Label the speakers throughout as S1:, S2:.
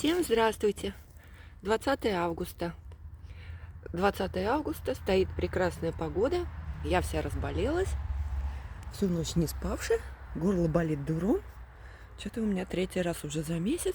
S1: Всем здравствуйте! 20 августа. 20 августа, стоит прекрасная погода. Я вся разболелась. Всю ночь не спавши. Горло болит дуром. Что-то у меня третий раз уже за месяц.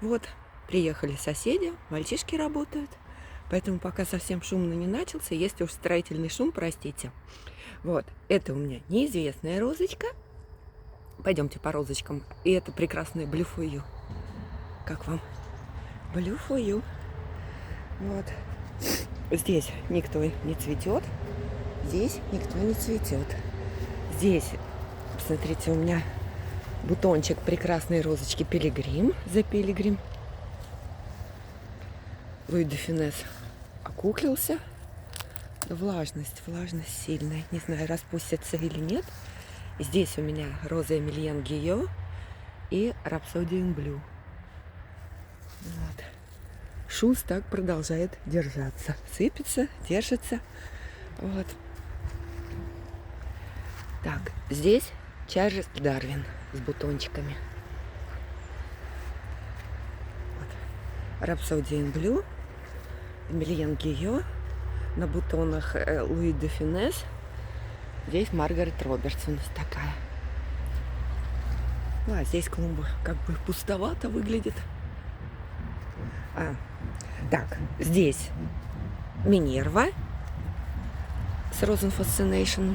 S1: Вот, приехали соседи, мальчишки работают. Поэтому пока совсем шумно не начался, если уж строительный шум, простите. Вот, это у меня неизвестная розочка. Пойдемте по розочкам. И это прекрасная блюфую. Как вам? Блюфую. Вот. Здесь никто не цветет. Здесь никто не цветет. Здесь, посмотрите, у меня бутончик прекрасной розочки Пилигрим. За Пилигрим. Луи де Фюнес окуклился. Влажность сильная. Не знаю, распустится или нет. Здесь у меня роза Эмильен Гийо и Рапсодиум Блю. Вот. Шуз так продолжает держаться. Сыпется, держится. Вот. Так, здесь Чарльз Дарвин с бутончиками. Вот. Рапсодиум Блю, Эмильен Гийо, на бутонах Луи де Фюнес. Здесь Маргарет Робертс у нас такая. Ну, а здесь клумба как бы пустовато выглядит. Так, здесь Минерва с Rosen Fascination.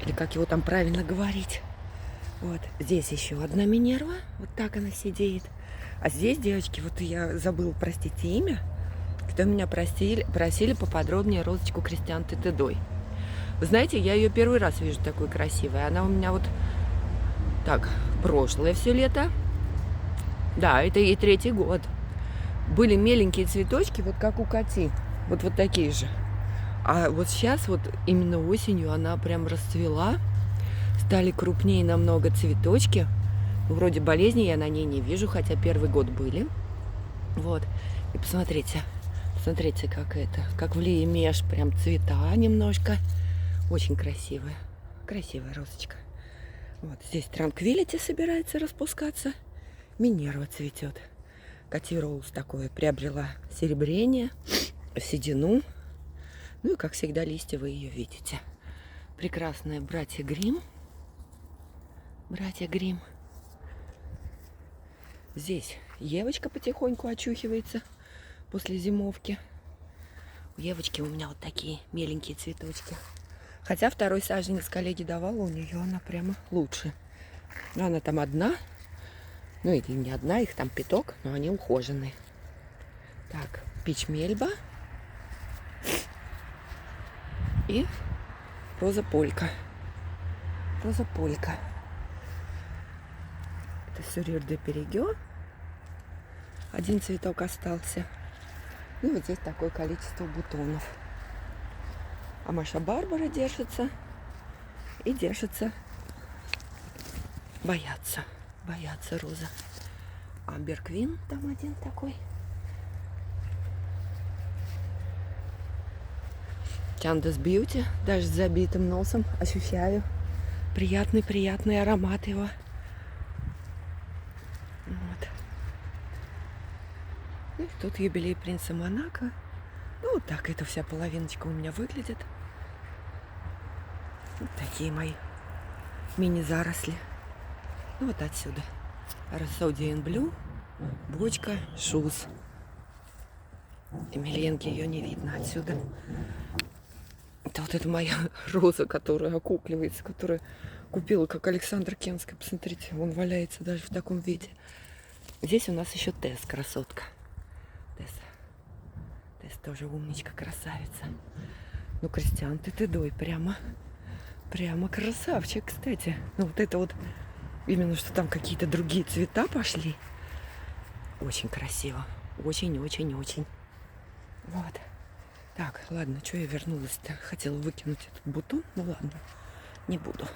S1: Или как его там правильно говорить. Вот, здесь еще одна Минерва. Вот так она сидит. А здесь, девочки, вот я забыла, простите, имя. Кто меня просили поподробнее розочку Кристиан Тетедой. Вы знаете, я ее первый раз вижу такой красивой. Она у меня вот так, прошлое все лето. Да, это ей 3-й год. Были меленькие цветочки, вот как у Кати. Вот такие же. А вот сейчас, вот именно осенью, она прям расцвела. Стали крупнее намного цветочки. Вроде болезней я на ней не вижу, хотя 1-й год были. Вот. И посмотрите, как это, как в Лии Меж, прям цвета немножко. Очень красивая. Красивая розочка. Вот здесь Транквилити собирается распускаться. Минерва цветет. Кати Роуз такое приобрела серебрение, седину. Ну и, как всегда, листья вы ее видите. Прекрасные братья Гримм. Братья Гримм. Здесь Евочка потихоньку очухивается после зимовки. У Евочки у меня вот такие меленькие цветочки. Хотя 2-й саженец коллеги давала, у нее она прямо лучше. Но она там одна. Ну, или не одна, их там 5, но они ухоженные. Так, Пич Мельба. И роза Полька. Роза Полька. Это Сюрир де Перегё. 1 цветок остался. И вот здесь такое количество бутонов. А Маша Барбара держится. И держится. Боятся роза. Амбер Квин там 1 такой. Кандис Бьюти, даже с забитым носом ощущаю приятный аромат его. Вот. И тут юбилей принца Монако. Ну, вот так эта вся половиночка у меня выглядит. Вот такие мои мини-заросли. Ну, вот отсюда. Рапсодиум Блю, бочка, шуз. Эмильенки ее не видно отсюда. Это вот эта моя роза, которая окукливается, которую купила, как Александра Кенская. Посмотрите, он валяется даже в таком виде. Здесь у нас еще Тесс, красотка. Тесс тоже умничка, красавица. Ну, Кристиан Тетедой прямо красавчик, кстати. Ну, вот это вот, именно что там какие-то другие цвета пошли. Очень красиво. Очень. Вот. Так, ладно, что я вернулась-то? Хотела выкинуть этот бутон. Ну ладно, не буду.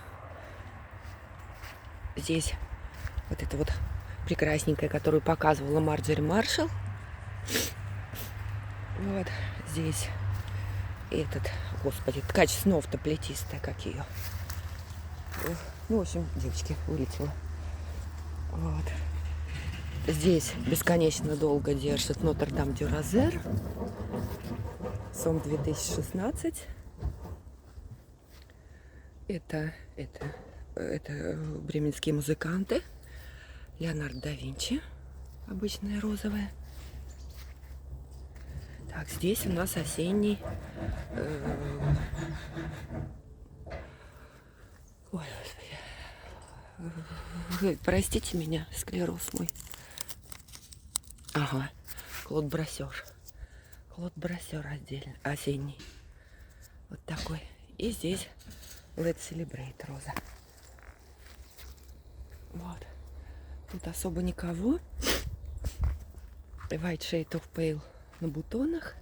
S1: Здесь вот это вот прекрасненькая, которую показывала Марджери Маршалл. Вот здесь этот, господи, ткач снов-то плетистая, как ее. Ну, в общем, девочки, вылетела. Вот. Здесь бесконечно долго держит Нотр-Дам-дю-Розер. Сом 2016. Это бременские музыканты. Леонардо да Винчи. Обычная розовая. Так, здесь у нас осенний. Ой, господи. Простите меня, склероз мой. Ага, Клод Брассер. Клод Брассер отдельно, осенний. Вот такой. И здесь Let's Celebrate роза. Вот. Тут особо никого. White Shade of Pale на бутонах.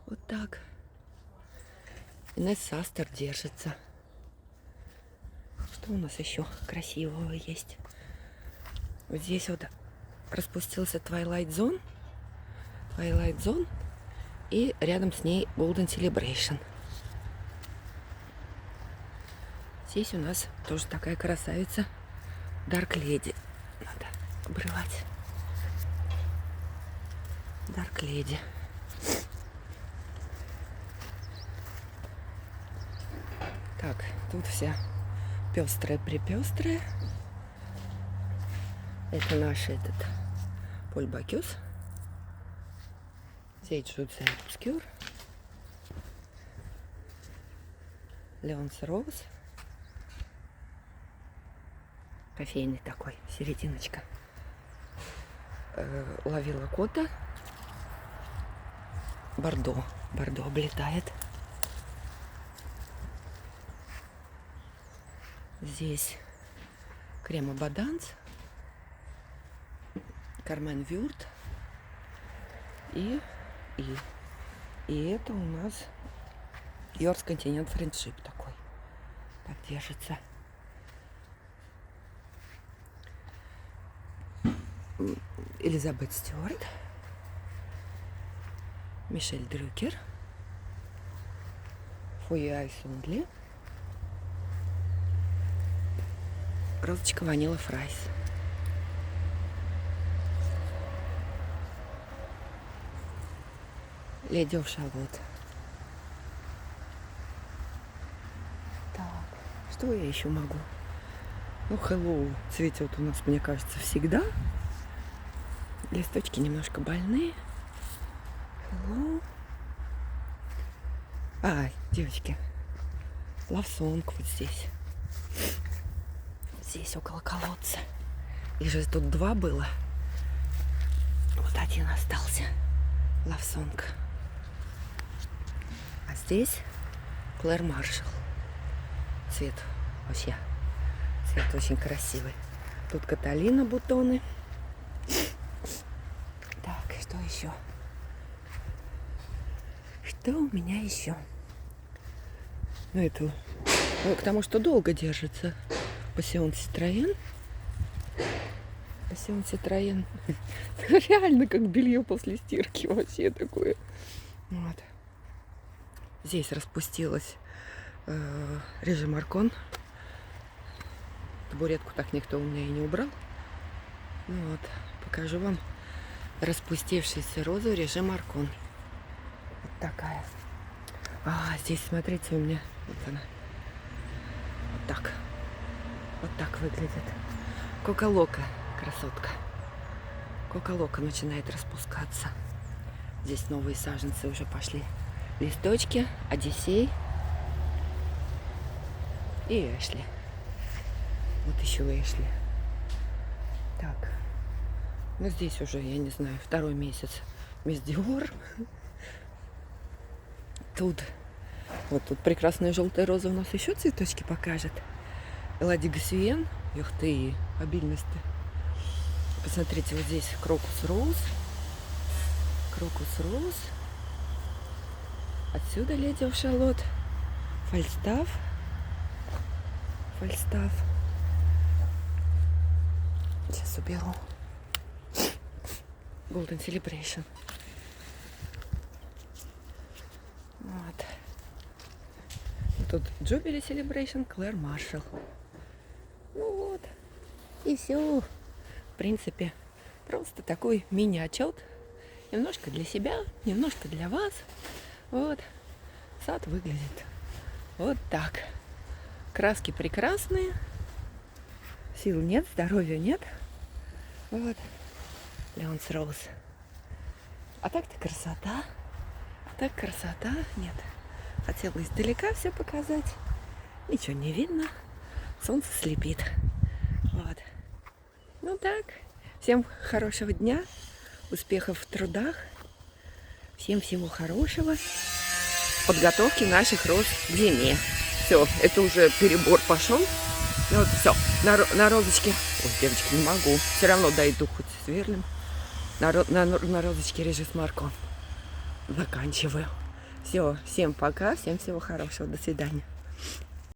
S1: Вот так. Инесс Астер держится. Что у нас еще красивого есть? Вот здесь вот распустился Twilight Zone. Twilight Zone. И рядом с ней Golden Celebration. Здесь у нас тоже такая красавица Dark Lady. Надо обрывать. Dark Lady. Так, тут вся пестрая-припестрая. Это наш Поль Бакюс. Здесь Джудза Обскюр. Леонс Роуз. Кофейный такой, серединочка. Лавила Кота. Бордо. Бордо облетает. Здесь Крема Баданс. Кармен Вюрт. И это у нас Йорс Континент Френдшип такой. Так держится. Элизабет Стюарт. Мишель Дрюкер. For Your Eyes Only. Розочка Ванила Фрайс. Леди оф Шарлотт. Так, что я еще могу? Ну, Hello цветет у нас, мне кажется, всегда. Листочки немножко больные. Hello. Девочки. Love Song вот здесь. Здесь около колодца. Их же тут два было. Вот один остался. Love Song. А здесь Клэр Маршалл. Цвет вообще. Цвет очень красивый. Тут Каталина бутоны. Так, что еще? Что у меня еще? Ну, это потому что долго держится. Пассион Ситроен. Пассион Ситроен. Реально как белье после стирки вообще такое. Вот. Здесь распустилась Режим Аркон. Табуретку так никто у меня и не убрал. Ну вот, покажу вам распустившуюся розу Режим Аркон. Вот такая. Здесь, смотрите, у меня вот она. Вот так. Вот так выглядит. Кока-лока, красотка. Кока-лока начинает распускаться. Здесь новые саженцы уже пошли. Листочки, Одиссей и Эшли. Вот еще Эшли. Так. Ну, здесь уже, я не знаю, второй месяц Мисс Диор. Тут, вот тут прекрасная желтая роза у нас еще цветочки покажет. Элади Гассюен. Ух ты, обильность-то. Посмотрите, вот здесь Крокус Роуз. Крокус Роуз. Отсюда Леди оф Шарлотт. Фальстаф. Фальстаф. Сейчас уберу. Golden Celebration. Вот. Тут Jubilee Celebration, Клэр Маршалл. Ну вот. И все. В принципе, Просто такой мини-отчет. Немножко для себя, немножко для вас. Вот. Сад выглядит вот так. Краски прекрасные. Сил нет, здоровья нет. Вот. Леонс Роуз. А так-то красота. А так красота. Нет. Хотела издалека все показать. Ничего не видно. Солнце слепит. Вот. Ну так. Всем хорошего дня. Успехов в трудах. Всем всего хорошего. Подготовки наших роз к зиме. Все, это уже перебор пошел. Ну вот все, на розочке. Ой, девочки, не могу. Все равно дойду хоть сверлим. На розочке режу смарку. Заканчиваю. Все, всем пока, всем всего хорошего. До свидания.